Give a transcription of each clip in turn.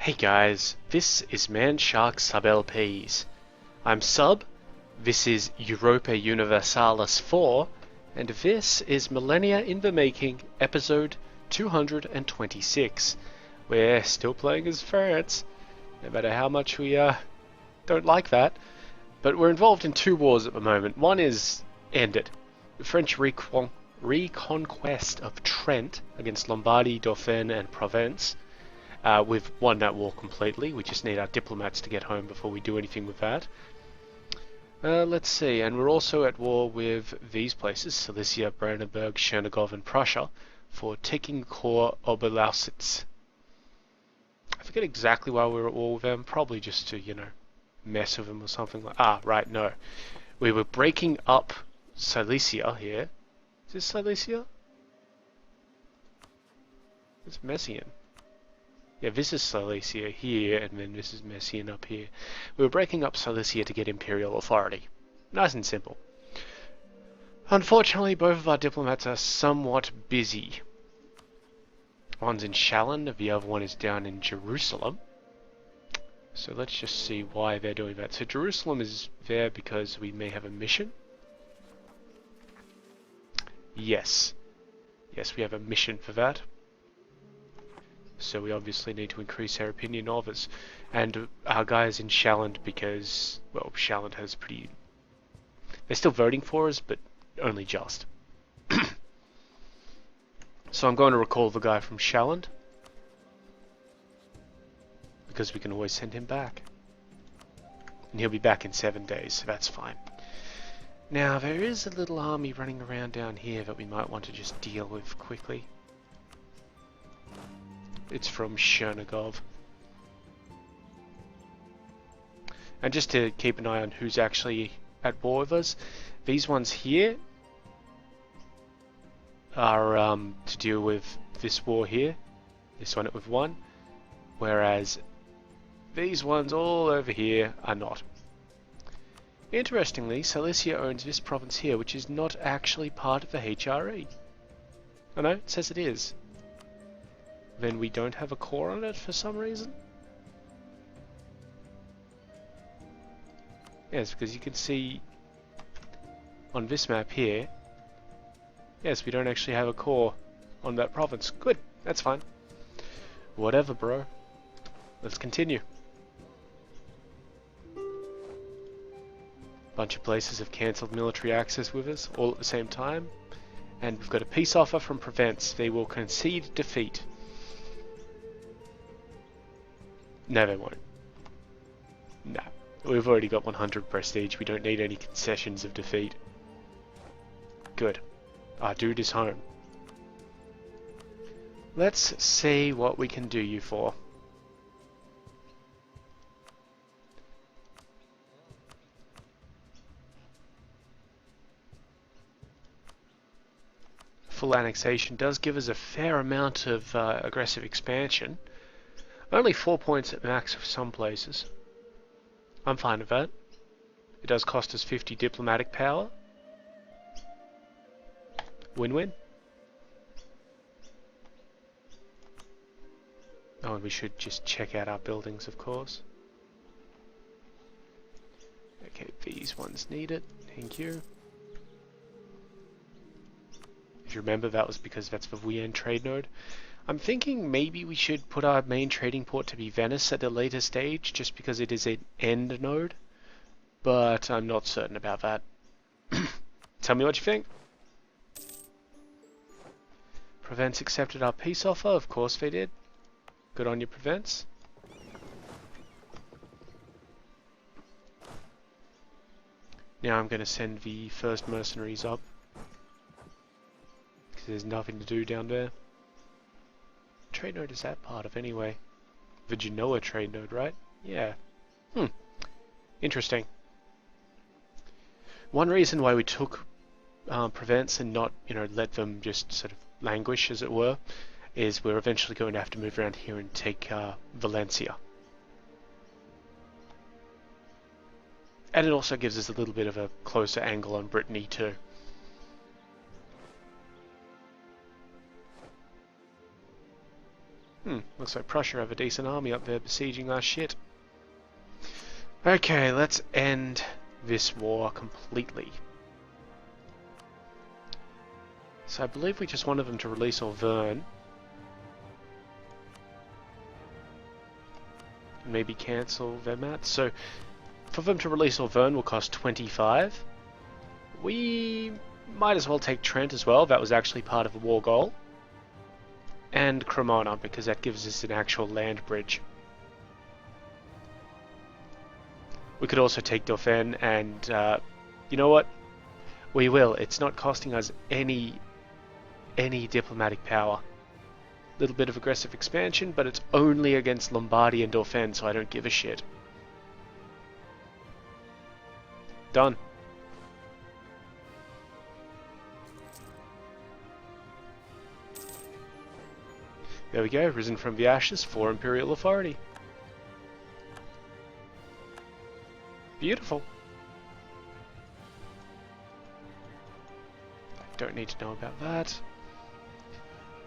Hey guys, this is Manshark Sub LPs. I'm Sub, this is Europa Universalis IV, and this is Millennia in the Making, episode 226. We're still playing as France, no matter how much we don't like that. But we're involved in two wars at the moment. One is ended. The French reconquest of Trent against Lombardy, Dauphiné and Provence. We've won that war completely. We just need our diplomats to get home before we do anything with that. Let's see, and we're also at war with these places, Silesia, Brandenburg, Chernigov and Prussia, for taking core Oberlausitz. I forget exactly why we were at war with them, probably just to, mess with them or something like... right, no. We were breaking up Silesia here. Is this Silesia? It's Messian. Yeah, this is Silesia here, and then this is Messian up here. We were breaking up Silesia to get Imperial Authority. Nice and simple. Unfortunately, both of our diplomats are somewhat busy. One's in Chalon, the other one is down in Jerusalem. So let's just see why they're doing that. So Jerusalem is there because we may have a mission. Yes. Yes, we have a mission for that. So we obviously need to increase our opinion of us. And our guy is in Chalon because, well, Chalon has pretty... They're still voting for us, but only just. So I'm going to recall the guy from Chalon, because we can always send him back. And he'll be back in 7 days, so that's fine. Now, there is a little army running around down here that we might want to just deal with quickly. It's from Chernigov. And just to keep an eye on who's actually at war with us, these ones here are to deal with this war here. This one we've won. Whereas these ones all over here are not. Interestingly, Silesia owns this province here, which is not actually part of the HRE. I know, it says it is. Then we don't have a core on it for some reason? Yes, because you can see on this map here, yes, we don't actually have a core on that province. Good, that's fine. Whatever, bro. Let's continue. Bunch of places have cancelled military access with us, all at the same time. And we've got a peace offer from Provence. They will concede defeat. No, they won't. Nah. We've already got 100 prestige. We don't need any concessions of defeat. Good. Our dude is home. Let's see what we can do you for. Full annexation does give us a fair amount of aggressive expansion. Only 4 points at max for some places. I'm fine with that. It does cost us 50 diplomatic power. Win-win. Oh, and we should just check out our buildings, of course. Okay, these ones need it. Thank you. If you remember, that was because that's the Wien trade node. I'm thinking maybe we should put our main trading port to be Venice at a later stage, just because it is an end node. But I'm not certain about that. Tell me what you think. Provence accepted our peace offer. Of course they did. Good on you, Provence. Now I'm going to send the first mercenaries up, because there's nothing to do down there. Trade node is that part of anyway? The Genoa trade node, right? Yeah. Interesting. One reason why we took Provence and not, let them just sort of languish, as it were, is we're eventually going to have to move around here and take Valencia. And it also gives us a little bit of a closer angle on Brittany too. Looks like Prussia have a decent army up there besieging our shit. Okay, let's end this war completely. So I believe we just wanted them to release Auvergne. And maybe cancel Wehrmacht. So for them to release Auvergne will cost 25. We might as well take Trent as well. That was actually part of the war goal. And Cremona, because that gives us an actual land bridge. We could also take Dauphin, and you know what? We will. It's not costing us any diplomatic power. Little bit of aggressive expansion, but it's only against Lombardy and Dauphin, so I don't give a shit. Done. There we go, risen from the ashes for Imperial Authority. Beautiful. Don't need to know about that.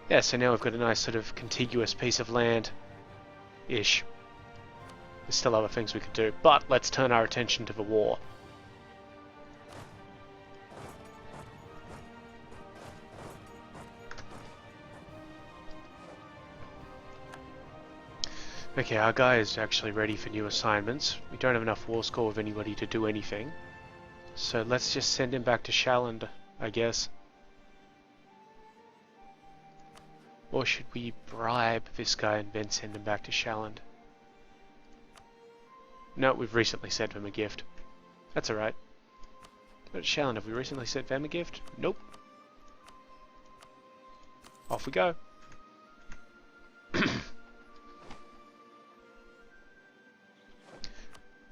Yeah, so now we've got a nice sort of contiguous piece of land-ish. There's still other things we could do, but let's turn our attention to the war. Okay, our guy is actually ready for new assignments. We don't have enough war score with anybody to do anything. So let's just send him back to Shalland, I guess. Or should we bribe this guy and then send him back to Shalland? No, we've recently sent him a gift. That's alright. But Shalland, have we recently sent them a gift? Nope. Off we go.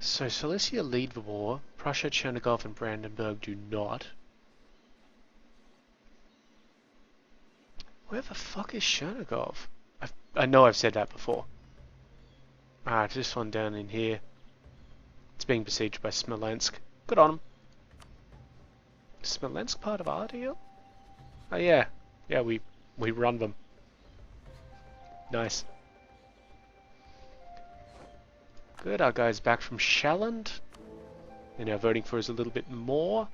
So Silesia lead the war, Prussia, Chernigov and Brandenburg do not. Where the fuck is Chernigov? I know I've said that before. Ah, this one down in here. It's being besieged by Smolensk. Good on them. Is Smolensk part of our deal? Oh yeah. Yeah, we run them. Nice. Good, our guy's back from Shalland. They're now voting for us a little bit more.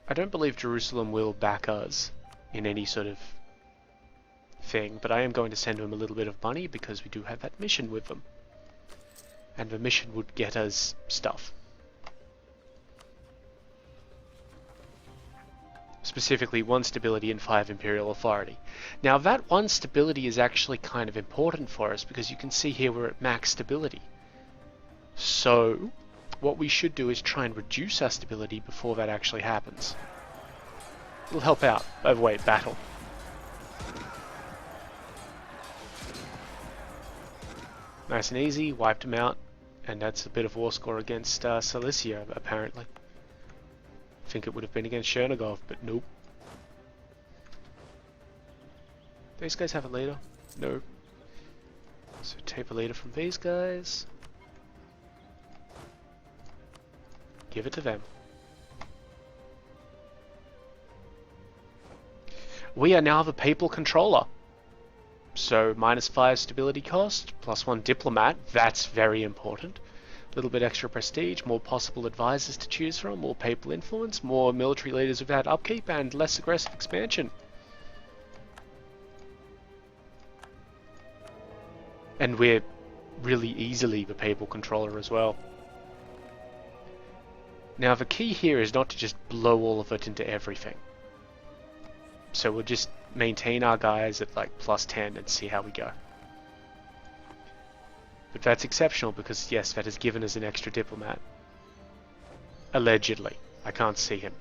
I don't believe Jerusalem will back us in any sort of thing, but I am going to send them a little bit of money because we do have that mission with them. And the mission would get us stuff. Specifically 1 stability and 5 Imperial Authority. Now that 1 stability is actually kind of important for us because you can see here we're at max stability. So what we should do is try and reduce our stability before that actually happens. It'll help out. Overweight battle. Nice and easy, wiped him out, and that's a bit of war score against Silesia apparently. I think it would have been against Chernigov, but nope. These guys have a leader? No. So take a leader from these guys. Give it to them. We are now the papal controller. So -5 stability cost, +1 diplomat, that's very important. A little bit extra prestige, more possible advisors to choose from, more papal influence, more military leaders without upkeep, and less aggressive expansion. And we're really easily the papal controller as well. Now the key here is not to just blow all of it into everything. So we'll just maintain our guys at like +10 and see how we go. But that's exceptional because, yes, that has given us an extra diplomat. Allegedly. I can't see him.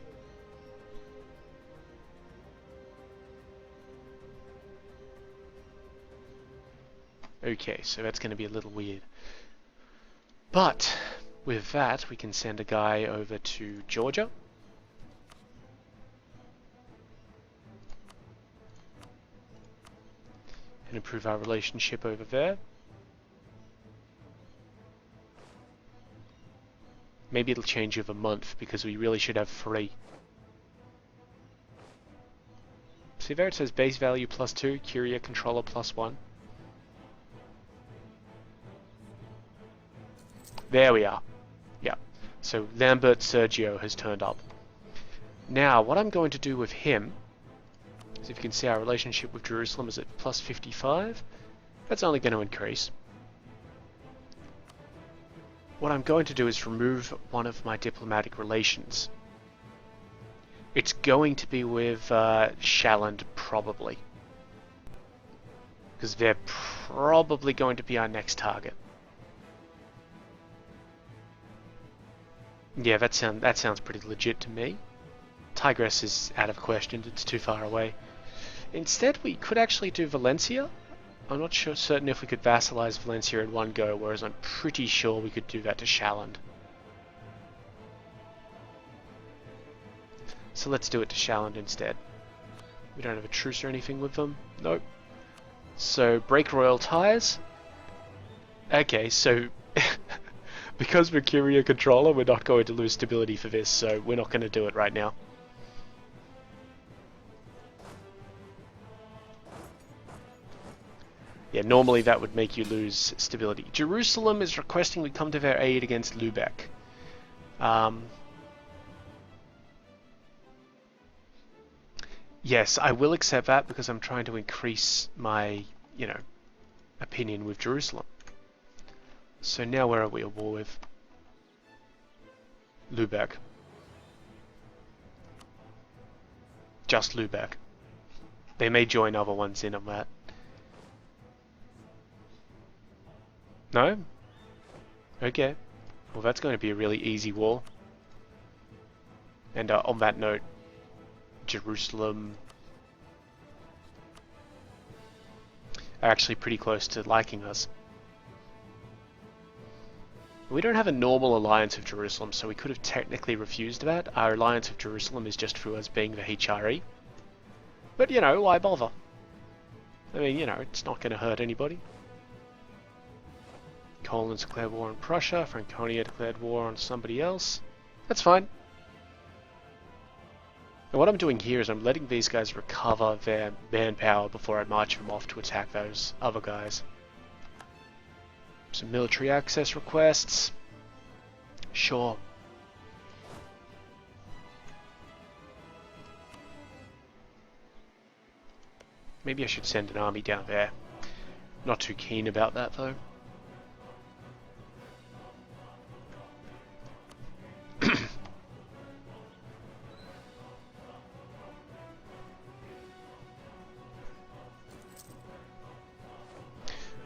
Okay, so that's going to be a little weird. But with that, we can send a guy over to Georgia. And improve our relationship over there. Maybe it'll change over a month because we really should have 3. See there it says base value +2, Curia controller +1. There we are. Yeah. So Lambert Sergio has turned up. Now, what I'm going to do with him, as if you can see our relationship with Jerusalem is at +55. That's only going to increase. What I'm going to do is remove one of my diplomatic relations. It's going to be with Shalland, probably. Because they're probably going to be our next target. Yeah, that sounds pretty legit to me. Tigris is out of question, it's too far away. Instead, we could actually do Valencia. I'm not certain if we could vassalize Valencia in one go, whereas I'm pretty sure we could do that to Shalland. So let's do it to Shalland instead. We don't have a truce or anything with them. Nope. So, break royal ties. Okay, so... because we're Curia controller, we're not going to lose stability for this, so we're not going to do it right now. Yeah, normally that would make you lose stability. Jerusalem is requesting we come to their aid against Lubeck. Yes, I will accept that because I'm trying to increase my, opinion with Jerusalem. So now where are we at war with? Lubeck. Just Lubeck. They may join other ones in on that. No? Okay. Well, that's going to be a really easy war. And on that note, Jerusalem are actually pretty close to liking us. We don't have a normal alliance with Jerusalem, so we could have technically refused that. Our alliance with Jerusalem is just through us being the HRE. But, why bother? I mean, it's not going to hurt anybody. Poland's declared war on Prussia. Franconia declared war on somebody else. That's fine. And what I'm doing here is I'm letting these guys recover their manpower before I march them off to attack those other guys. Some military access requests. Sure. Maybe I should send an army down there. Not too keen about that though.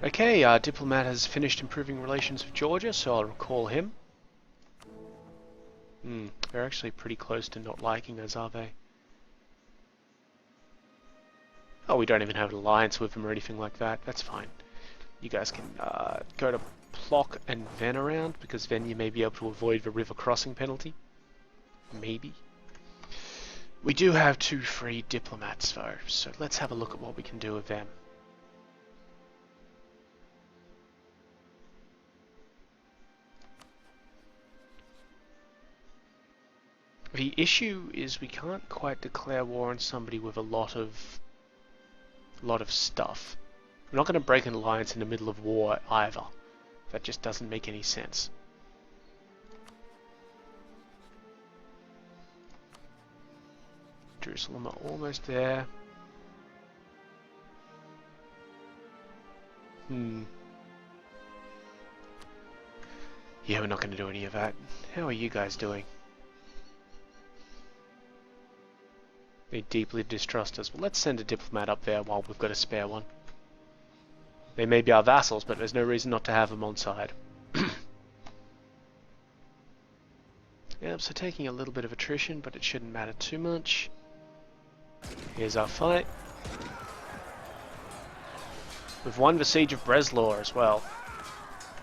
Okay, our diplomat has finished improving relations with Georgia, so I'll recall him. They're actually pretty close to not liking us, are they? Oh, we don't even have an alliance with them or anything like that. That's fine. You guys can go to Plock and Ven around, because then you may be able to avoid the river crossing penalty. Maybe. We do have 2 free diplomats though, so let's have a look at what we can do with them. The issue is we can't quite declare war on somebody with a lot of stuff. We're not going to break an alliance in the middle of war either. That just doesn't make any sense. Jerusalem are almost there. Yeah, we're not going to do any of that. How are you guys doing? They deeply distrust us. Well, let's send a diplomat up there while we've got a spare one. They may be our vassals, but there's no reason not to have them on side. Yep, so taking a little bit of attrition, but it shouldn't matter too much. Here's our fight. We've won the Siege of Breslau as well.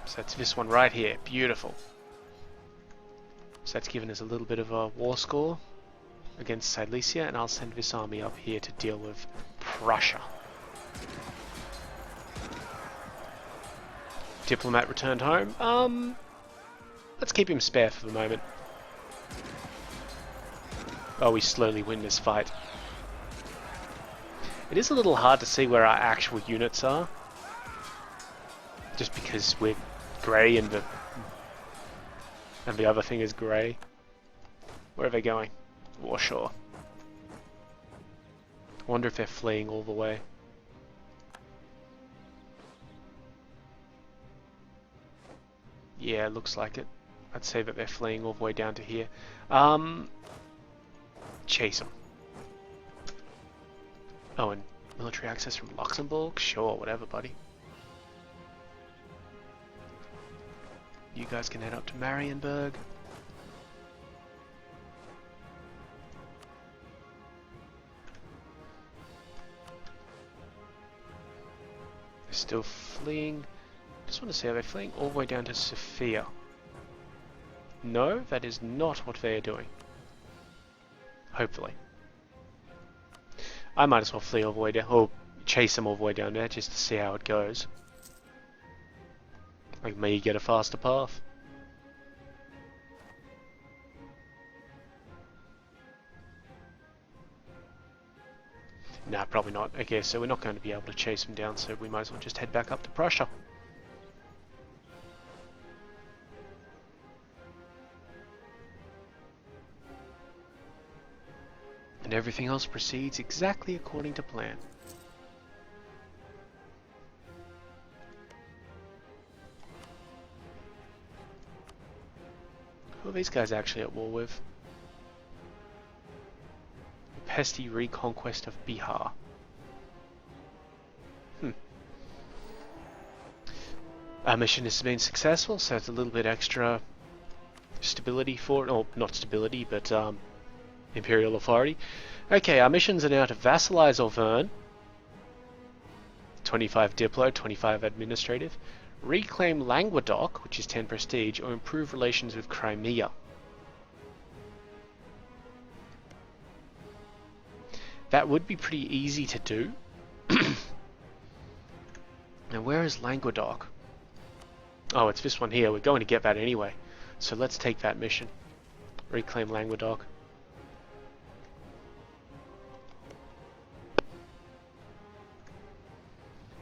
So that's this one right here. Beautiful. So that's given us a little bit of a war score against Silesia, and I'll send this army up here to deal with Prussia. Diplomat returned home. Let's keep him spare for the moment. Oh, we slowly win this fight. It is a little hard to see where our actual units are, just because we're grey and the other thing is grey. Where are they going? Warshore. I wonder if they're fleeing all the way. Yeah, looks like it. I'd say that they're fleeing all the way down to here. Chase them. Oh, and military access from Luxembourg? Sure, whatever, buddy. You guys can head up to Marienburg. They're still fleeing. Just want to see, are they fleeing all the way down to Sofia? No, that is not what they are doing. Hopefully. I might as well flee all the way down, or chase them all the way down there just to see how it goes. Like, may you get a faster path. Nah, probably not. Okay, so we're not going to be able to chase them down, so we might as well just head back up to Prussia. And everything else proceeds exactly according to plan. Who are these guys actually at war with? The pesty reconquest of Bihar. Our mission has been successful, so it's a little bit extra stability for it, or not stability, but Imperial Authority. Okay, our missions are now to vassalize Auvergne, 25 Diplo, 25 Administrative, reclaim Languedoc, which is 10 Prestige, or improve relations with Crimea. That would be pretty easy to do. Now where is Languedoc? Oh, it's this one here. We're going to get that anyway. So let's take that mission. Reclaim Languedoc.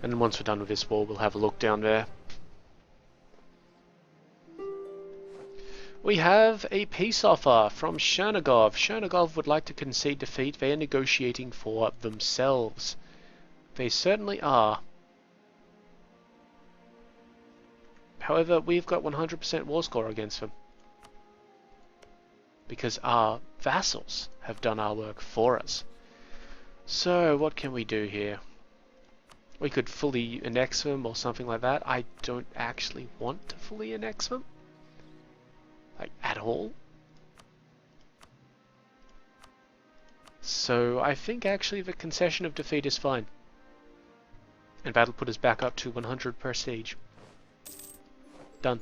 And once we're done with this war, we'll have a look down there. We have a peace offer from Chernigov. Chernigov would like to concede defeat. They are negotiating for themselves. They certainly are. However, we've got 100% war score against them. Because our vassals have done our work for us. So, what can we do here? We could fully annex them or something like that. I don't actually want to fully annex them. Like, at all. So, I think actually the concession of defeat is fine. And that'll put us back up to 100 prestige. Done.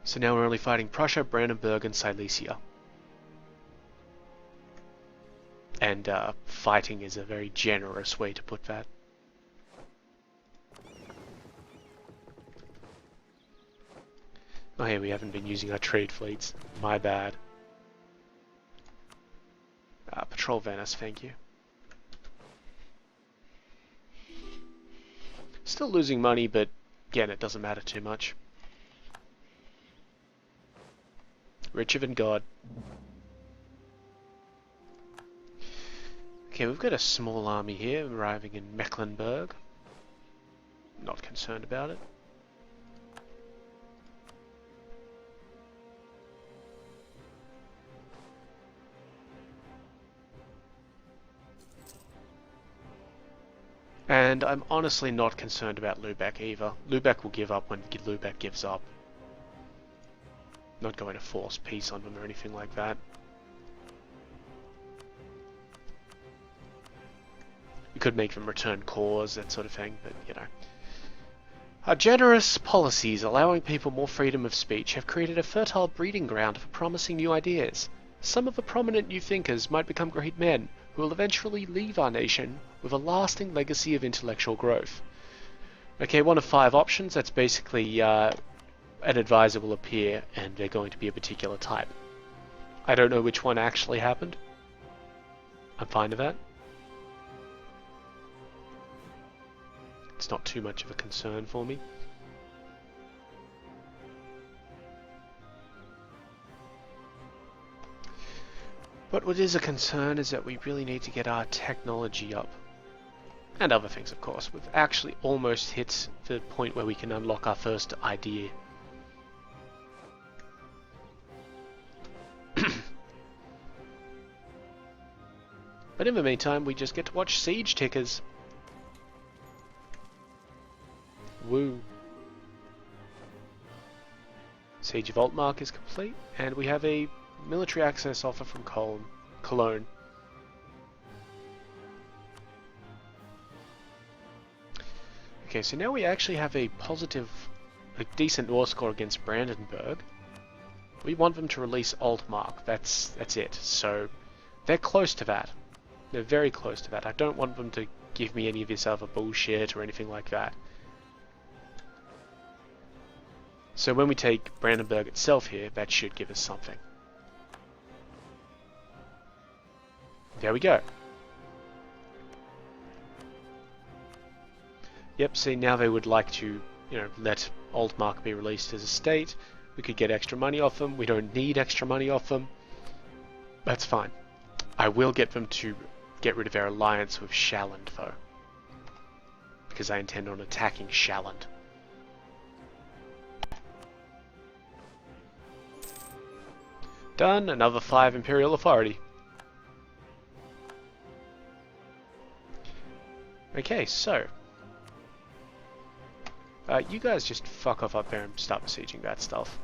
So now we're only fighting Prussia, Brandenburg, and Silesia. And fighting is a very generous way to put that. Oh hey, we haven't been using our trade fleets. My bad. Patrol Venice, thank you. Still losing money, but again, it doesn't matter too much. Richer than God. Okay, we've got a small army here arriving in Mecklenburg. Not concerned about it. And I'm honestly not concerned about Lubeck either. Lubeck will give up when Lubeck gives up. Not going to force peace on them or anything like that. We could make them return cores, that sort of thing, but you know. Our generous policies allowing people more freedom of speech have created a fertile breeding ground for promising new ideas. Some of the prominent new thinkers might become great men, who will eventually leave our nation with a lasting legacy of intellectual growth. Okay, one of 5 options. That's basically an advisor will appear and they're going to be a particular type. I don't know which one actually happened. I'm fine with that. It's not too much of a concern for me. But what is a concern is that we really need to get our technology up. And other things, of course. We've actually almost hit the point where we can unlock our first idea. But in the meantime, we just get to watch siege tickers. Woo. Siege of Altmark is complete, and we have a military access offer from Cologne. Okay, so now we actually have a decent war score against Brandenburg. We want them to release Altmark. That's it. So they're close to that. They're very close to that. I don't want them to give me any of this other bullshit or anything like that. So when we take Brandenburg itself here, that should give us something. There we go. Yep, see, now they would like to, let Altmark be released as a state. We could get extra money off them. We don't need extra money off them. That's fine. I will get them to get rid of their alliance with Shalland, though. Because I intend on attacking Shalland. Done. Another 5 Imperial Authority. Okay, so... you guys just fuck off up there and start besieging that stuff.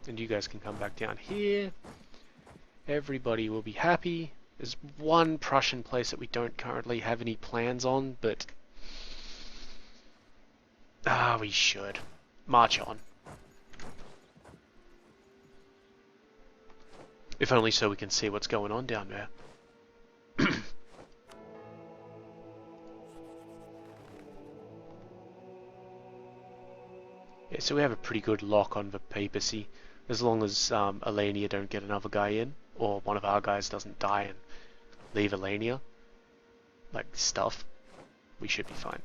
And you guys can come back down here. Everybody will be happy. There's one Prussian place that we don't currently have any plans on, but... we should. March on. If only so we can see what's going on down there. Yeah, so we have a pretty good lock on the papacy, as long as Alania don't get another guy in, or one of our guys doesn't die and leave Alania, like stuff, we should be fine.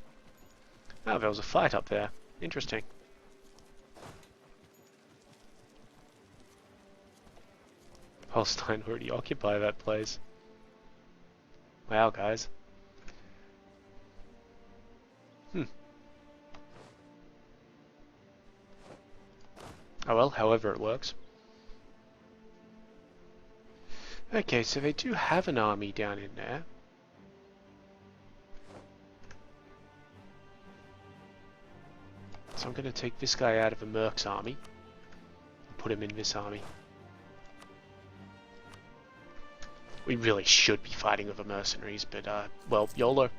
Oh, there was a fight up there. Interesting. Holstein already occupy that place. Wow, guys. Oh well, however it works. Okay, so they do have an army down in there. So I'm going to take this guy out of the Merc's army and put him in this army. We really should be fighting with the mercenaries, but, well, YOLO.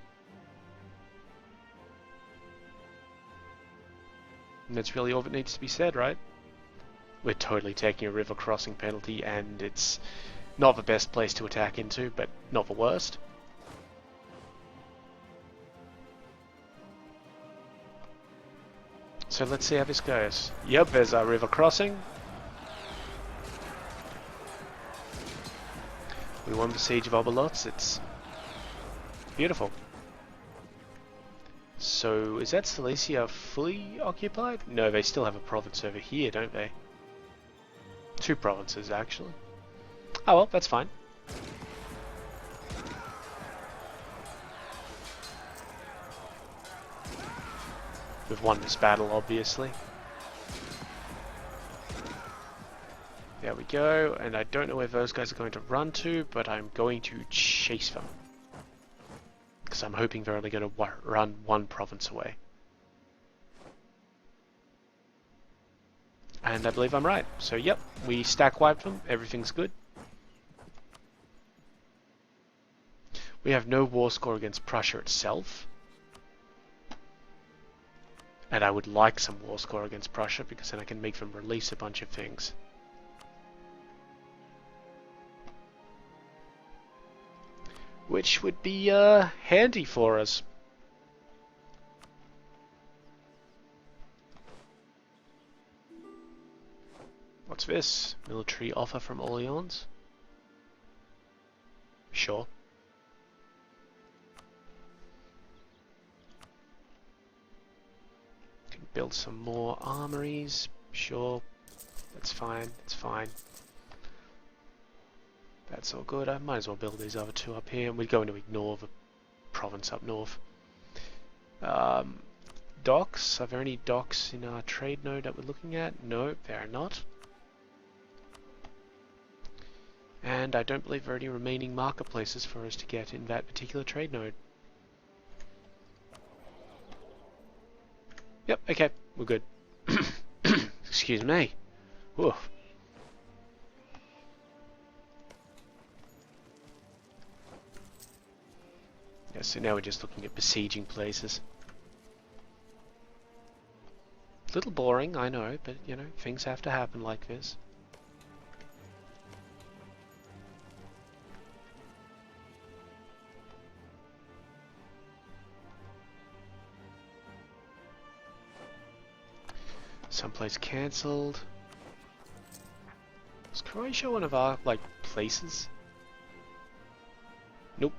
And that's really all that needs to be said, right? We're totally taking a river crossing penalty, and it's not the best place to attack into, but not the worst. So let's see how this goes. Yep, there's our river crossing. We won the Siege of Oberlotz. It's beautiful. So, is that Silesia fully occupied? No, they still have a province over here, don't they? 2 provinces, actually. Oh well, that's fine. We've won this battle, obviously. There we go, and I don't know where those guys are going to run to, but I'm going to chase them. Because I'm hoping they're only going to run 1 province away. And I believe I'm right. So yep, we stack wiped them, everything's good. We have no war score against Prussia itself. And I would like some war score against Prussia, because then I can make them release a bunch of things. Which would be handy for us. What's this? Military offer from Orleans? Sure. Build some more armories. Sure, that's fine. It's fine. That's all good. I might as well build these other two up here, and we're going to ignore the province up north. Docks. Are there any docks in our trade node that we're looking at? No, there are not. And I don't believe there are any remaining marketplaces for us to get in that particular trade node. Yep, okay, we're good. Excuse me. Whew. Yeah, so now we're just looking at besieging places. A little boring, I know, but you know, things have to happen like this. Someplace cancelled. Is Croatia one of our, like, places? Nope.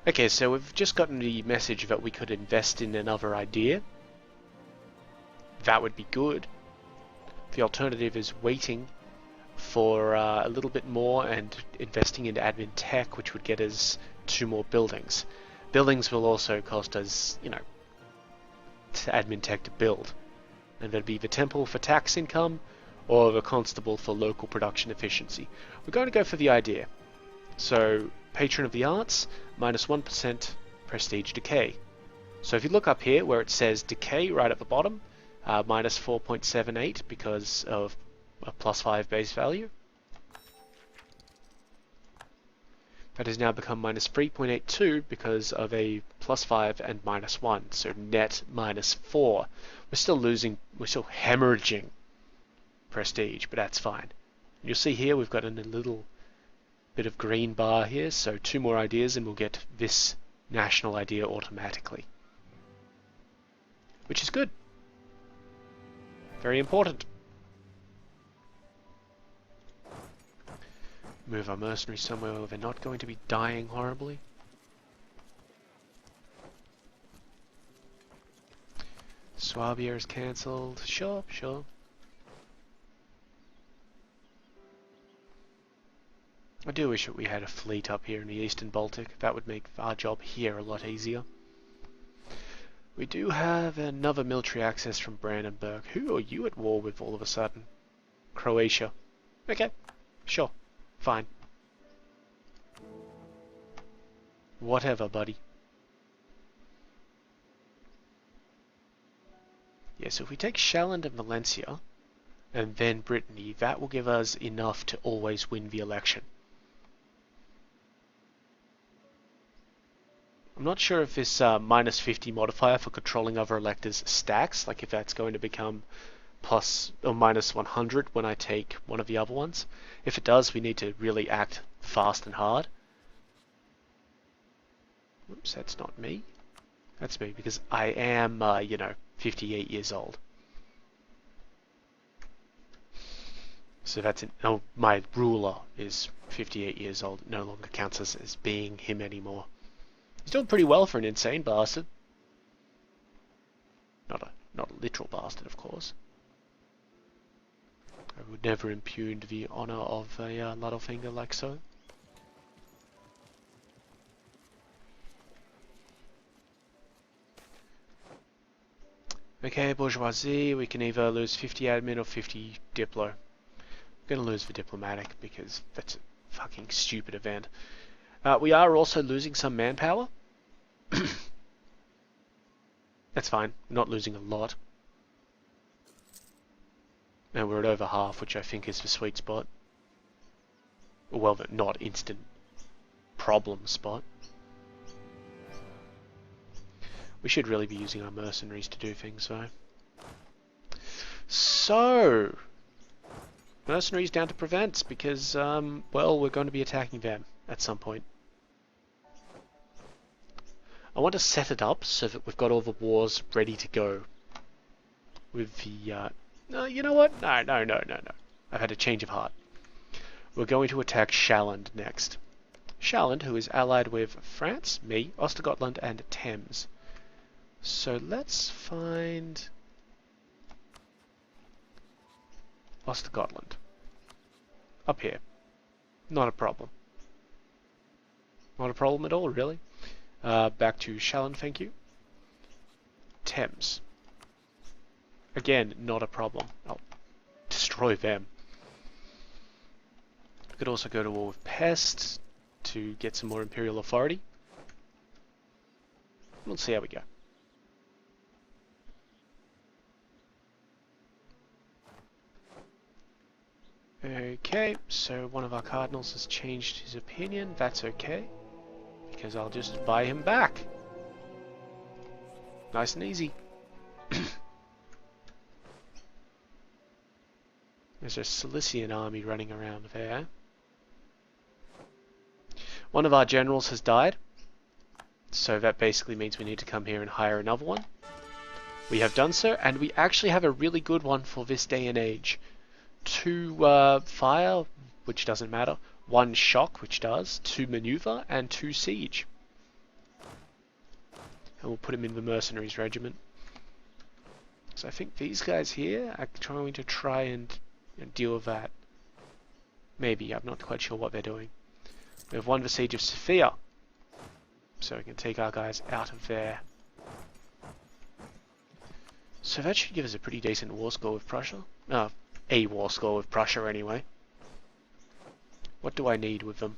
Okay, so we've just gotten the message that we could invest in another idea. That would be good. The alternative is waiting for a little bit more and investing into admin tech, which would get us 2 more buildings. Buildings will also cost us, you know, admin tech to build. And that'd be the temple for tax income or the constable for local production efficiency. We're going to go for the idea. So, patron of the arts, minus 1% prestige decay. So if you look up here where it says decay right at the bottom, minus 4.78 because of a +5 base value. That has now become minus 3.82 because of a +5 and -1, so net -4. We're still losing, we're still hemorrhaging prestige, but that's fine. You'll see here we've got a little bit of green bar here, so 2 more ideas and we'll get this national idea automatically. Which is good. Very important. Move our mercenaries somewhere where they're not going to be dying horribly. Swabia is cancelled. Sure, sure. I do wish that we had a fleet up here in the Eastern Baltic. That would make our job here a lot easier. We do have another military access from Brandenburg. Who are you at war with all of a sudden? Croatia. Okay, sure. Fine. Whatever, buddy. Yeah, so if we take Shalland and Valencia, and then Brittany, that will give us enough to always win the election. I'm not sure if this minus 50 modifier for controlling other electors stacks, like if that's going to become plus or minus 100 when I take one of the other ones. If it does, we need to really act fast and hard. Oops, that's not me. That's me, because I am, you know, 58 years old. So that's it. Oh, my ruler is 58 years old. It no longer counts as being him anymore. He's doing pretty well for an insane bastard. Not a literal bastard, of course. I would never impugn the honor of a Littlefinger like so. Okay, bourgeoisie, we can either lose 50 admin or 50 diplo. I'm gonna lose the diplomatic because that's a fucking stupid event. We are also losing some manpower. That's fine, we're not losing a lot. And we're at over half, which I think is the sweet spot. Well, the not instant problem spot. We should really be using our mercenaries to do things, though. So, mercenaries down to prevents because, well, we're going to be attacking them at some point. I want to set it up so that we've got all the wars ready to go. With the, no, you know what? No. I've had a change of heart. We're going to attack Shalland next. Shalland, who is allied with France, me, Ostergotland, and Thames. So let's find Ostgotland. Up here. Not a problem. Not a problem at all, really. Back to Shalyn, thank you. Thames. Again, not a problem. I'll destroy them. We could also go to war with Pest to get some more Imperial Authority. We'll see how we go. Okay, so one of our cardinals has changed his opinion. That's okay, because I'll just buy him back. Nice and easy. There's a Cilician army running around there. One of our generals has died, so that basically means we need to come here and hire another one. We have done so, and we actually have a really good one for this day and age. 2 fire, which doesn't matter, 1 shock, which does, 2 maneuver, and 2 siege. And we'll put him in the mercenaries regiment. So I think these guys here are trying to try and deal with that. Maybe, I'm not quite sure what they're doing. We have won the siege of Sofia, so we can take our guys out of there. So that should give us a pretty decent war score with Prussia. A war score with Prussia anyway. What do I need with them?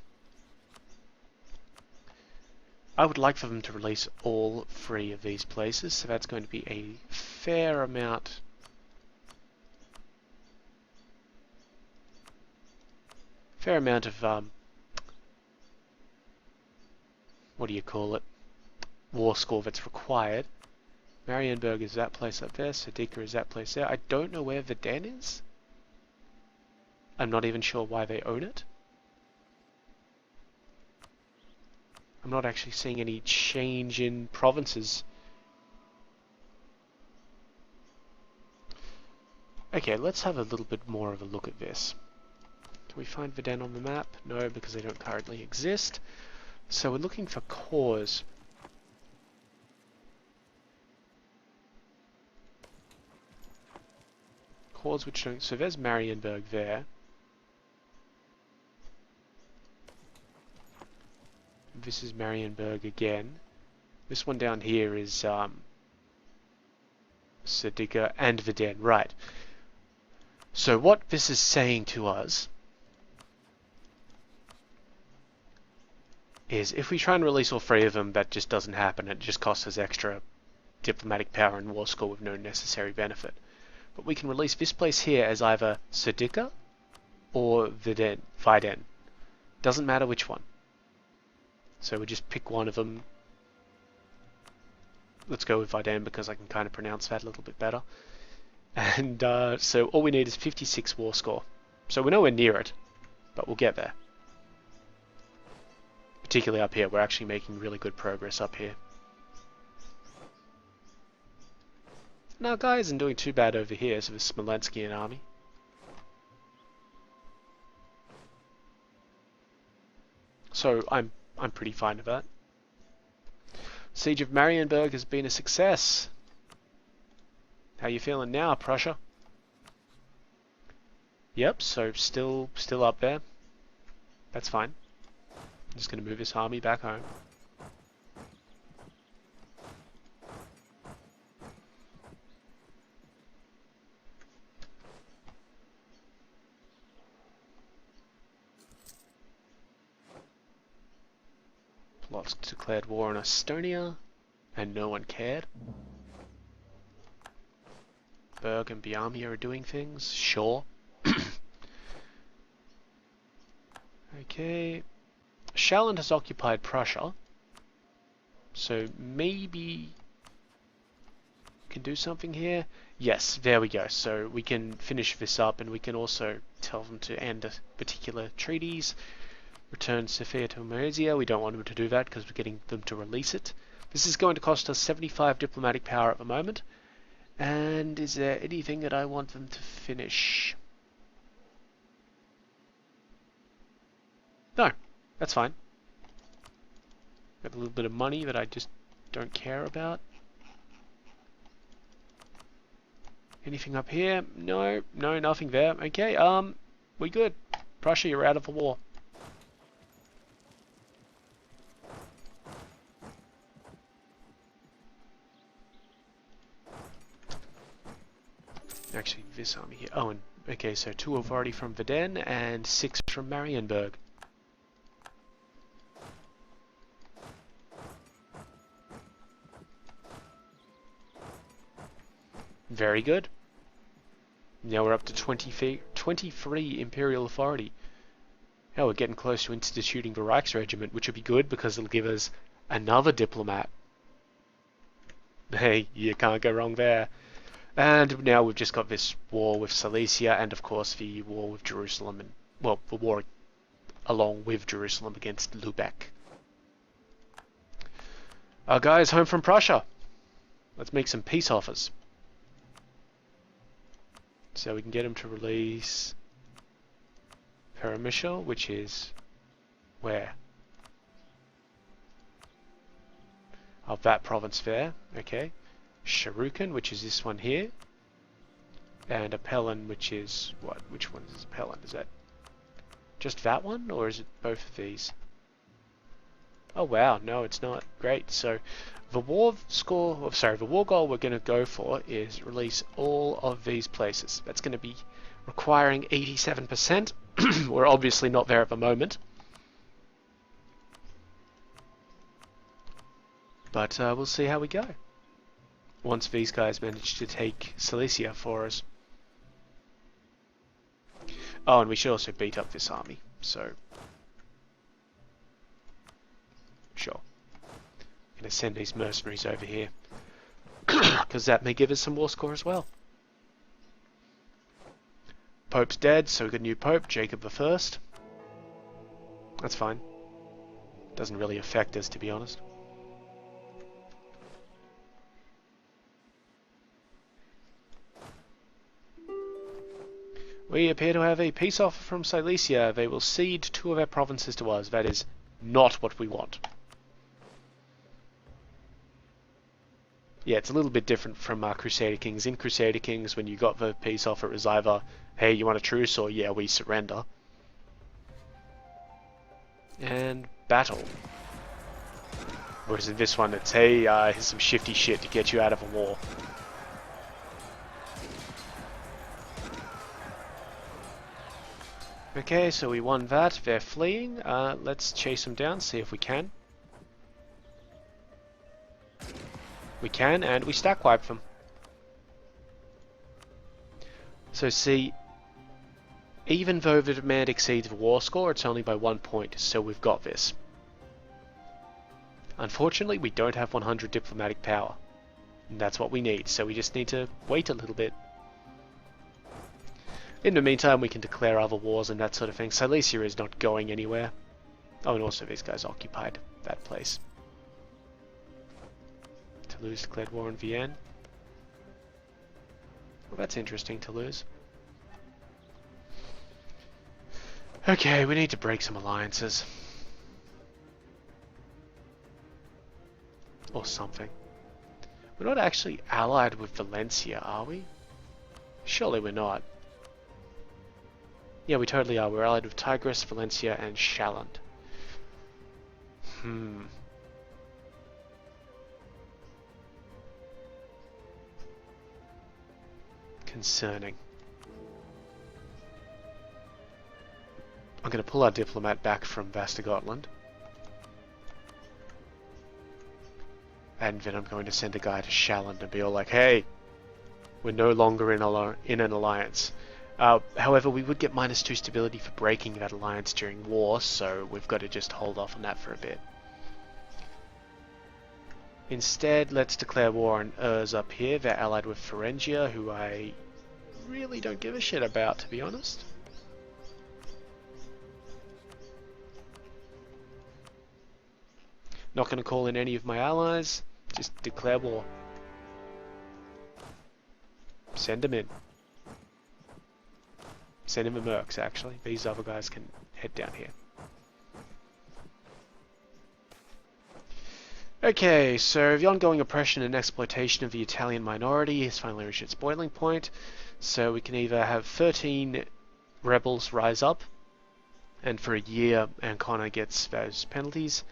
I would like for them to release all 3 of these places, so that's going to be a fair amount. Fair amount of what do you call it? War score that's required. Marienburg is that place up there, Sedika is that place there. I don't know where Verden is. I'm not even sure why they own it. I'm not actually seeing any change in provinces. Okay, let's have a little bit more of a look at this. Can we find Verden on the map? No, because they don't currently exist. So we're looking for cores. Cores which don't... So there's Marienburg there. This is Marienburg again. This one down here is Sedika and Verden. Right. So what this is saying to us is if we try and release all 3 of them, that just doesn't happen. It just costs us extra diplomatic power and war score with no necessary benefit. But we can release this place here as either Sedika or Verden. Doesn't matter which one. So we just pick one of them. Let's go with Verden because I can kind of pronounce that a little bit better. And so all we need is 56 war score. So we're nowhere near it, but we'll get there. Particularly up here, we're actually making really good progress up here. Now, guy isn't doing too bad over here, so the Smolenskian army. So I'm pretty fine with that. Siege of Marienburg has been a success. How you feeling now, Prussia? Yep, so still up there. That's fine. I'm just going to move this army back home. Polotsk declared war on Estonia, and no one cared. Berg and Biamia are doing things, sure. Okay. Shalyn has occupied Prussia, so maybe we can do something here. Yes, there we go. So we can finish this up, and we can also tell them to end particular treaties. Return Sofia to Moesia. We don't want them to do that because we're getting them to release it. This is going to cost us 75 diplomatic power at the moment. And is there anything that I want them to finish? No, that's fine. Got a little bit of money that I just don't care about. Anything up here? No, no, nothing there. Okay, we good. Prussia, you're out of the war. Actually, this army here. Oh, and okay, so 2 authority from Verden and 6 from Marienburg. Very good. Now we're up to 23 Imperial Authority. Now we're getting close to instituting the Reichsregiment, which would be good because it'll give us another diplomat. Hey, you can't go wrong there. And now we've just got this war with Silesia and of course the war with Jerusalem and, well, the war along with Jerusalem against Lubeck. Our guys home from Prussia. Let's make some peace offers. So we can get him to release Peremischel, which is where? Of that province there, okay. Sharukan, which is this one here. And Appelin, which is what? Which one is Appelin? Is that just that one, or is it both of these? Oh wow, no it's not. Great, so the war score, oh, sorry, the war goal we're going to go for is release all of these places. That's going to be requiring 87%. We're obviously not there at the moment. But we'll see how we go. Once these guys manage to take Silesia for us. Oh, and we should also beat up this army, so... Sure. I'm going to send these mercenaries over here. Because that may give us some war score as well. Pope's dead, so we've got a new Pope, Jacob I. That's fine. Doesn't really affect us, to be honest. We appear to have a peace offer from Silesia. They will cede 2 of their provinces to us. That is not what we want. Yeah, it's a little bit different from Crusader Kings. In Crusader Kings, when you got the peace offer, it was either, hey, you want a truce, or yeah, we surrender. And battle. Whereas in this one, it's, hey, here's some shifty shit to get you out of a war. Okay, so we won that. They're fleeing. Let's chase them down, see if we can. We can, and we stack wipe them. So see, even though the demand exceeds the war score, it's only by 1 point, so we've got this. Unfortunately, we don't have 100 diplomatic power. And that's what we need, so we just need to wait a little bit. In the meantime, we can declare other wars and that sort of thing. Silesia is not going anywhere. Oh, and also these guys occupied that place. Toulouse declared war on Vienne. Well, that's interesting, Toulouse. Okay, we need to break some alliances. Or something. We're not actually allied with Valencia, are we? Surely we're not. Yeah, we totally are. We're allied with Tigris, Valencia, and Shalland. Concerning. I'm going to pull our diplomat back from Västergotland. And then I'm going to send a guy to Shalland and be all like, hey, we're no longer in an alliance. However, we would get -2 stability for breaking that alliance during war, so we've got to just hold off on that for a bit. Instead, let's declare war on Urs up here. They're allied with Thuringia, who I really don't give a shit about, to be honest. Not going to call in any of my allies, just declare war. Send them in. Send him a mercs, actually. These other guys can head down here. Okay, so the ongoing oppression and exploitation of the Italian minority has finally reached its boiling point. So we can either have 13 rebels rise up, and for a year Ancona gets those penalties,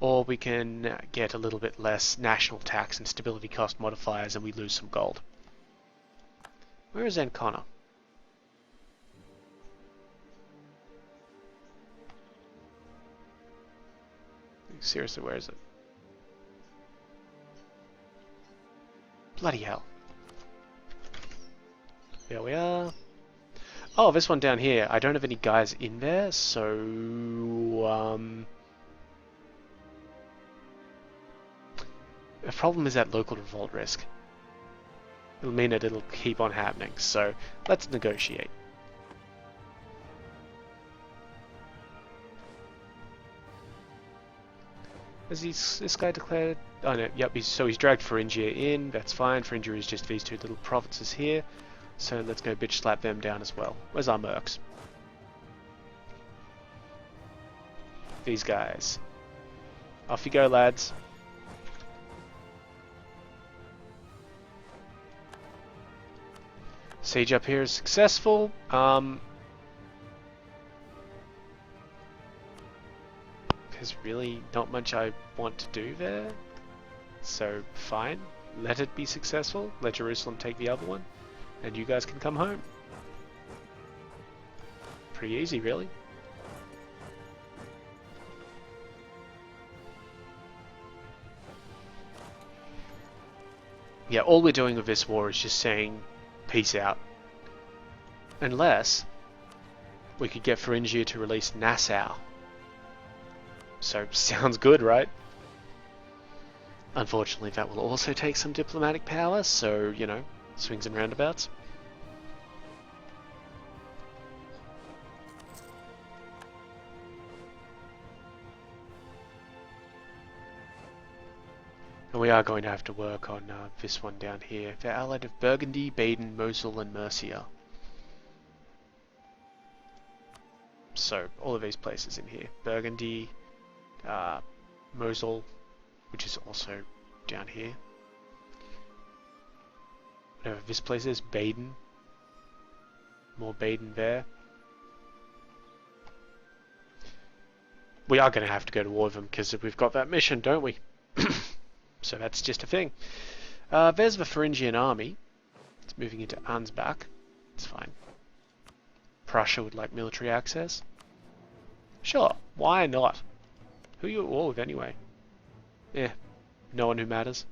or we can get a little bit less national tax and stability cost modifiers and we lose some gold. Where is Ancona? Seriously, where is it? Bloody hell. There we are. Oh, this one down here. I don't have any guys in there, so... The problem is that local revolt risk. It'll mean that it'll keep on happening, so let's negotiate. Has this guy declared... Oh no, yep, so he's dragged Thuringia in, that's fine. Thuringia is just these two little provinces here. So let's go bitch slap them down as well. Where's our mercs? These guys. Off you go, lads. Siege up here is successful. There's really not much I want to do there. So, fine. Let it be successful. Let Jerusalem take the other one. And you guys can come home. Pretty easy, really. Yeah, all we're doing with this war is just saying, peace out. Unless we could get Thuringia to release Nassau. So, sounds good, right? Unfortunately, that will also take some diplomatic power, so, you know, swings and roundabouts. And we are going to have to work on this one down here. They're allied of Burgundy, Baden, Mosul, and Mercia. So, all of these places in here. Burgundy, Mosul, which is also down here. Whatever this place is, Baden. More Baden there. We are going to have to go to war with them because we've got that mission, don't we? So that's just a thing. There's the Thuringian army. It's moving into Ansbach. It's fine. Prussia would like military access. Sure, why not? Who are you at war with anyway? Yeah, no one who matters.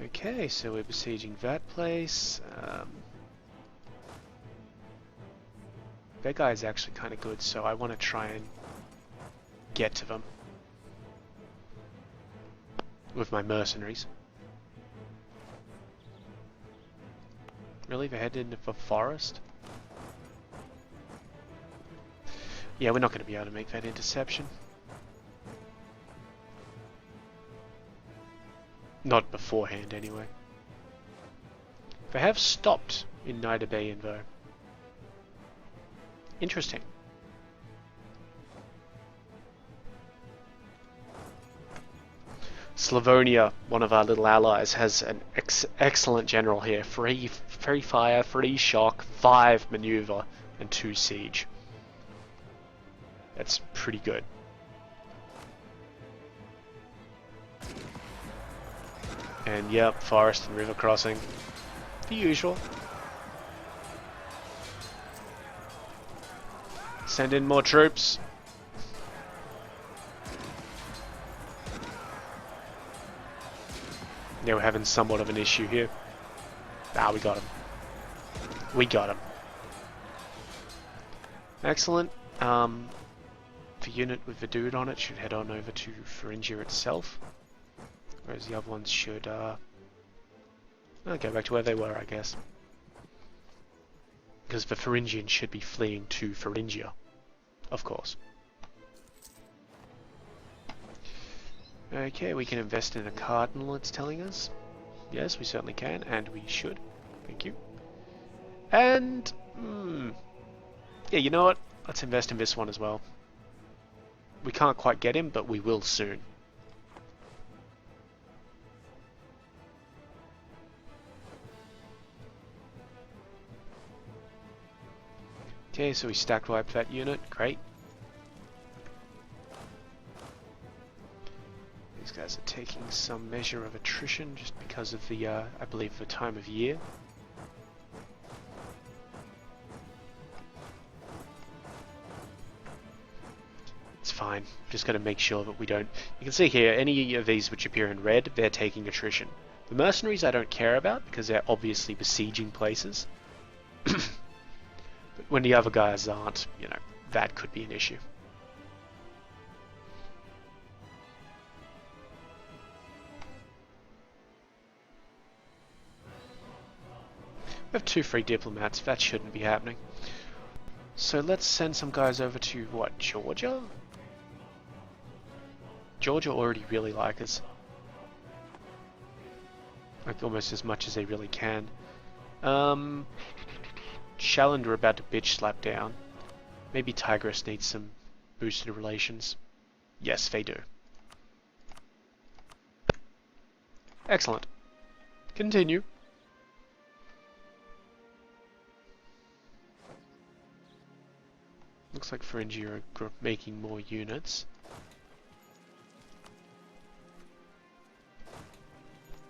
Okay, so we're besieging that place. That guy is actually kind of good, so I want to try and get to them with my mercenaries. Really? They're headed into the forest? Yeah, we're not going to be able to make that interception. Not beforehand, anyway. They have stopped in Niederbayern, though. Interesting. Slavonia, one of our little allies, has an excellent general here. 3 fire, 3 shock, 5 maneuver, and 2 siege. That's pretty good. And yep, forest and river crossing. The usual. Send in more troops. Yeah, we're having somewhat of an issue here. Ah, we got him. We got him. Excellent. The unit with the dude on it should head on over to Thuringia itself. Whereas the other ones should, go back to where they were, I guess. Because the Thuringians should be fleeing to Thuringia, of course. Okay, we can invest in a cardinal, it's telling us. Yes, we certainly can, and we should. Thank you. And, yeah, you know what? Let's invest in this one as well. We can't quite get him, but we will soon. Okay, so we stack wiped that unit. Great. These guys are taking some measure of attrition just because of the, I believe, the time of year. It's fine. Just got to make sure that we don't... You can see here, any of these which appear in red, they're taking attrition. The mercenaries I don't care about because they're obviously besieging places. But when the other guys aren't, you know, that could be an issue. We have 2 free diplomats. That shouldn't be happening. So let's send some guys over to, what, Georgia? Georgia already really like us. Like almost as much as they really can. Shalland are about to bitch slap down. Maybe Tigris needs some boosted relations. Yes, they do. Excellent. Continue. Looks like Thuringia are making more units.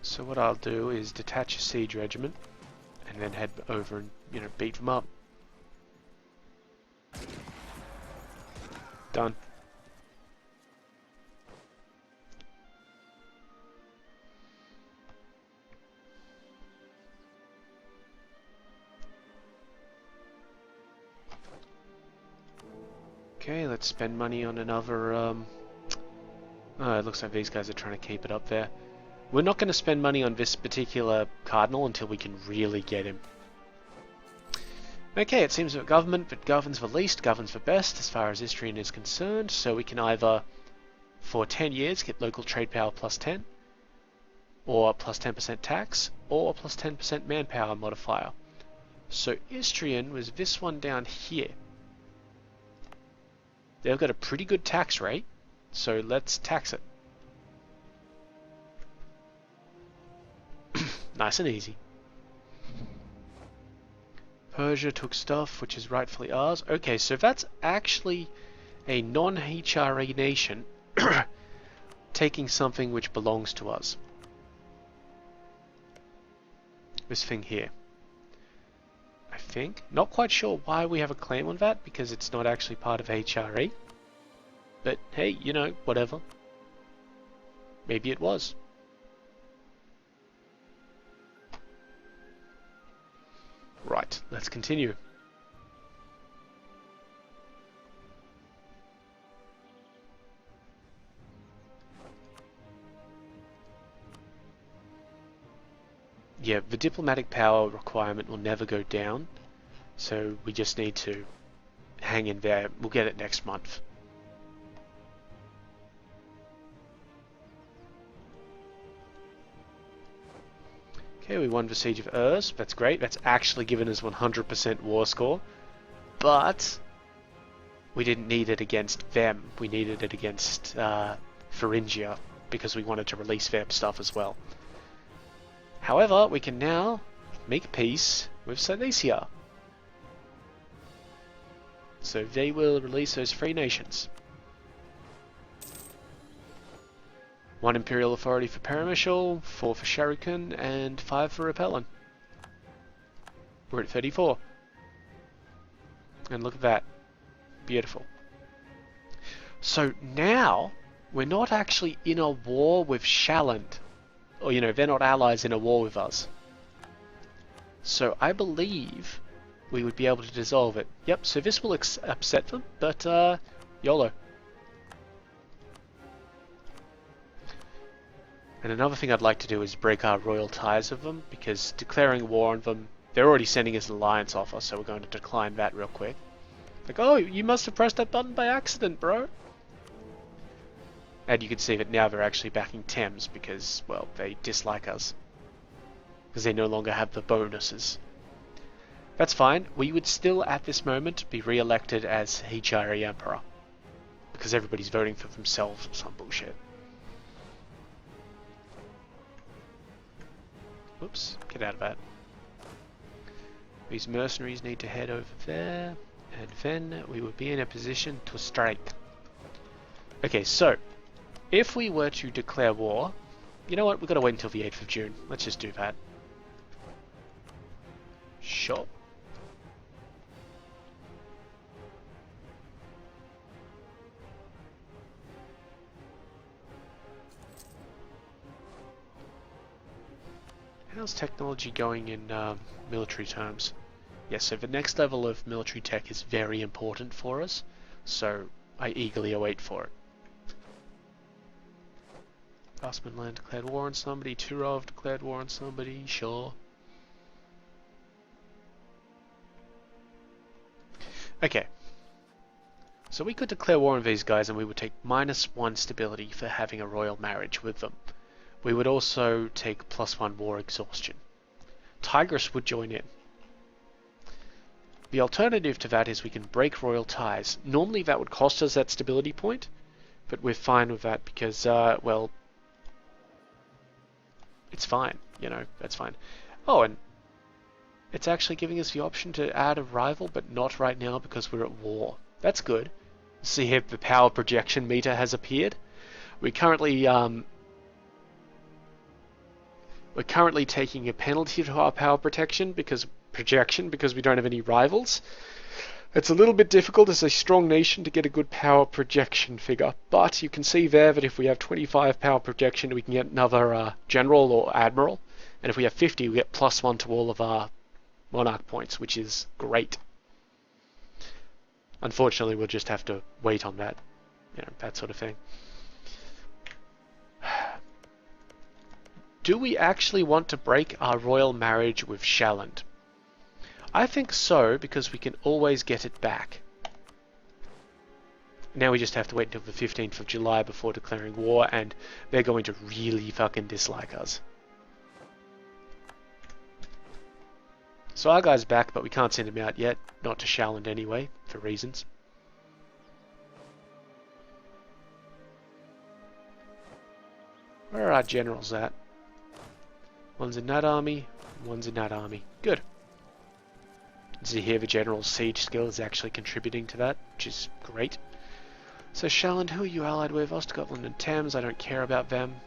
So what I'll do is detach a siege regiment and then head over and, you know, beat them up. Done. Okay, let's spend money on another, it looks like these guys are trying to keep it up there. We're not going to spend money on this particular cardinal until we can really get him. Okay, it seems that government that governs the least governs the best as far as Istrian is concerned, so we can either, for 10 years, get local trade power plus 10, or plus 10% tax, or plus 10% manpower modifier. So Istrian was this one down here. They've got a pretty good tax rate, so let's tax it. Nice and easy. Persia took stuff which is rightfully ours. Okay, so that's actually a non-HRA nation taking something which belongs to us. This thing here. I think. Not quite sure why we have a claim on that, because it's not actually part of HRE. But hey, you know, whatever. Maybe it was. Right, let's continue. Yeah, the diplomatic power requirement will never go down, so we just need to hang in there. We'll get it next month. Okay, we won the Siege of Urs. That's great. That's actually given us 100% war score. But we didn't need it against them. We needed it against Thuringia because we wanted to release their stuff as well. However, we can now make peace with Silesia. So they will release those free nations. 1 Imperial Authority for Paramishal, 4 for Shuriken, and 5 for Repellent. We're at 34. And look at that. Beautiful. So now, we're not actually in a war with Shalland. Or, you know, they're not allies in a war with us. So I believe we would be able to dissolve it. Yep, so this will upset them, but YOLO. And another thing I'd like to do is break our royal ties with them, because declaring war on them, they're already sending us an alliance offer, so we're going to decline that real quick. Like, oh, you must have pressed that button by accident, bro. And you can see that now they're actually backing Thames because, well, they dislike us. because they no longer have the bonuses. That's fine. We would still, at this moment, be re-elected as Hichari Emperor, because everybody's voting for themselves or some bullshit. Whoops, get out of that. These mercenaries need to head over there, and then we would be in a position to strike. Okay, so, if we were to declare war, you know what, we've got to wait until the 8th of June. Let's just do that. Sure. How's technology going in military terms? Yes, so the next level of military tech is very important for us, so I eagerly await for it. Basmanland declared war on somebody, Turov declared war on somebody, sure. Okay. So we could declare war on these guys and we would take -1 stability for having a royal marriage with them. We would also take +1 war exhaustion. Tigris would join in. The alternative to that is we can break royal ties. Normally that would cost us that stability point, but we're fine with that because, well, it's fine, you know, that's fine. Oh, and it's actually giving us the option to add a rival, but not right now because we're at war. That's good. See here, the power projection meter has appeared. We're currently taking a penalty to our power projection because we don't have any rivals. It's a little bit difficult as a strong nation to get a good power projection figure, but you can see there that if we have 25 power projection, we can get another general or admiral, and if we have 50, we get +1 to all of our monarch points, which is great. Unfortunately, we'll just have to wait on that, you know, that sort of thing. Do we actually want to break our royal marriage with Shalland? I think so, because we can always get it back. Now we just have to wait until the 15th of July before declaring war, and they're going to really fucking dislike us. So our guy's back, but we can't send him out yet. Not to Shalland anyway, for reasons. Where are our generals at? One's in that army, one's in that army. Good. See here, the general's siege skill is actually contributing to that, which is great. So Shalland, who are you allied with? Ostgotland and Thames, I don't care about them.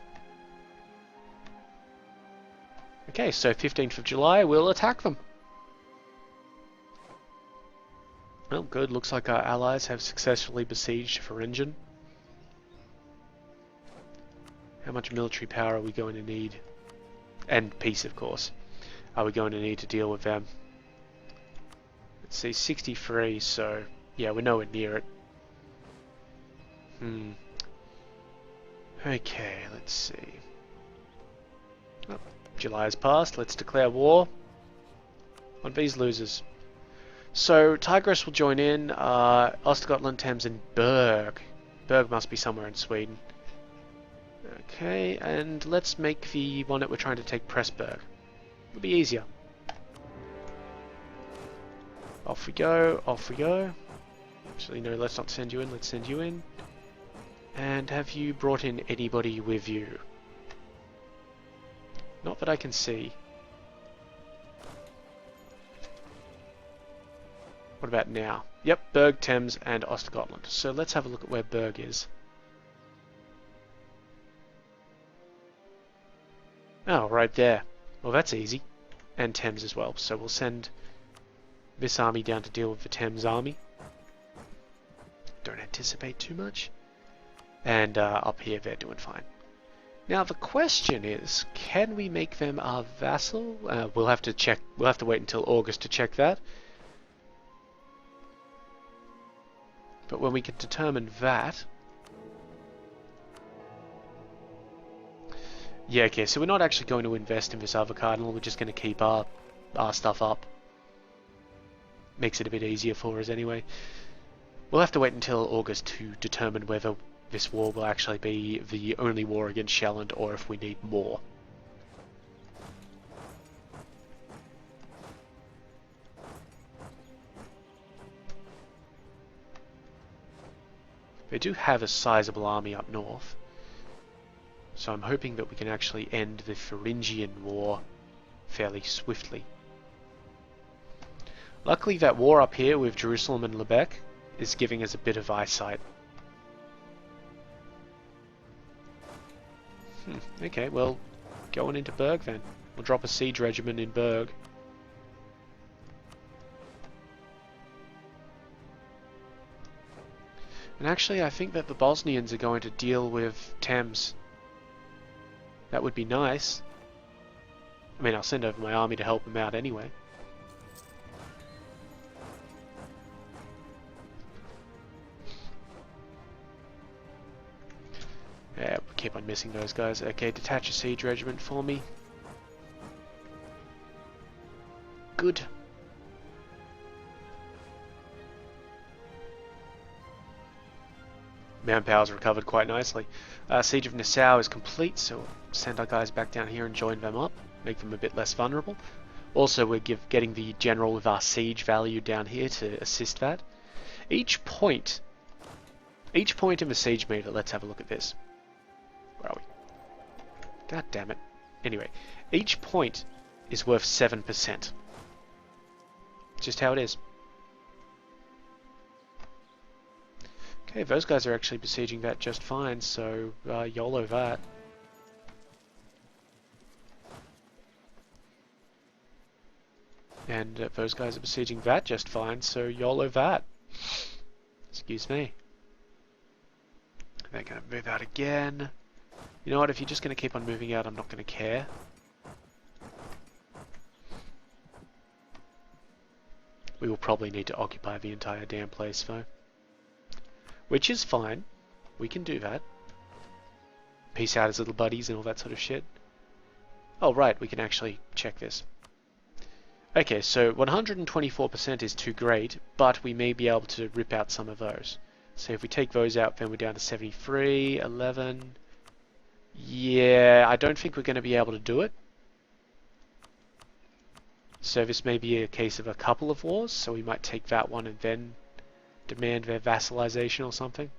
Okay, so 15th of July, we'll attack them. Well, good, looks like our allies have successfully besieged Thuringen. How much military power are we going to need? And peace, of course. Are we going to need to deal with them? Let's see, 63, so yeah, we're nowhere near it. Okay, let's see. Oh, July has passed, let's declare war on these losers. So, Tigris will join in, Ostgotland, Thames, and Berg. Berg must be somewhere in Sweden. Okay, and let's make the one that we're trying to take Pressburg. It'll be easier. Off we go, off we go. Actually, no, let's not send you in, let's send you in. And have you brought in anybody with you? Not that I can see. What about now? Yep, Berg, Thames, and Ostgotland. So let's have a look at where Berg is. Oh, right there. Well, that's easy. And Thames as well. So we'll send this army down to deal with the Thames army. Don't anticipate too much. And up here they're doing fine. Now the question is, can we make them our vassal? We'll have to check. We'll have to wait until August to check that. But when we can determine that... Yeah, okay, so we're not actually going to invest in this other cardinal, we're just going to keep our stuff up. Makes it a bit easier for us anyway. We'll have to wait until August to determine whether this war will actually be the only war against Shalland or if we need more. They do have a sizable army up north. So I'm hoping that we can actually end the Thuringian War fairly swiftly. Luckily that war up here with Jerusalem and Lubeck is giving us a bit of eyesight. Okay, well, going into Berg then. We'll drop a siege regiment in Berg. And actually I think that the Bosnians are going to deal with Thames. That would be nice. I mean, I'll send over my army to help them out anyway. Yeah, we keep on missing those guys. Okay, detach a siege regiment for me. Good. Manpower's recovered quite nicely. Siege of Nassau is complete, so we'll send our guys back down here and join them up, make them a bit less vulnerable. Also, we're getting the general with our siege value down here to assist that. Each point in the siege meter, let's have a look at this. Where are we? God damn it. Anyway, each point is worth 7%. Just how it is. Okay, those guys are actually besieging that just fine, so YOLO that. And those guys are besieging that just fine, so YOLO that. Excuse me. They're going to move out again. You know what, if you're just going to keep on moving out, I'm not going to care. We will probably need to occupy the entire damn place, though. Which is fine. We can do that. Peace out as little buddies and all that sort of shit. Oh, right, we can actually check this. Okay, so 124% is too great, but we may be able to rip out some of those. So if we take those out, then we're down to 73, 11... Yeah, I don't think we're going to be able to do it. So this may be a case of a couple of wars, so we might take that one and then demand their vassalization or something.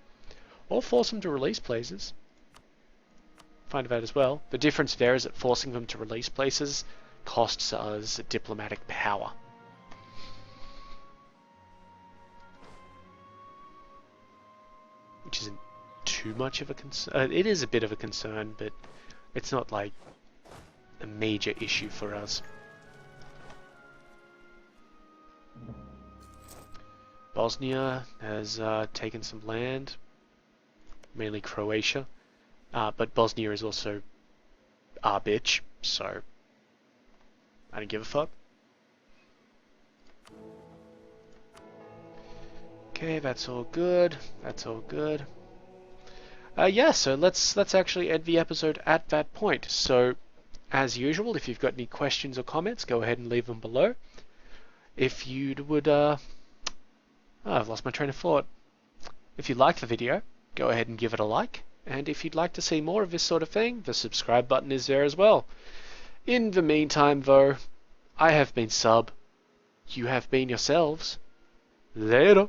Or force them to release places. Find that as well. The difference there is that forcing them to release places costs us diplomatic power. Which isn't too much of a concern. It is a bit of a concern, but it's not like a major issue for us. Bosnia has taken some land, mainly Croatia, but Bosnia is also our bitch, so I don't give a fuck. Okay, that's all good. That's all good. Yeah, so let's actually end the episode at that point. So, as usual, if you've got any questions or comments, go ahead and leave them below. If you would, oh, I've lost my train of thought. If you liked the video, go ahead and give it a like. And if you'd like to see more of this sort of thing, the subscribe button is there as well. In the meantime, though, I have been Sub. You have been yourselves. Later.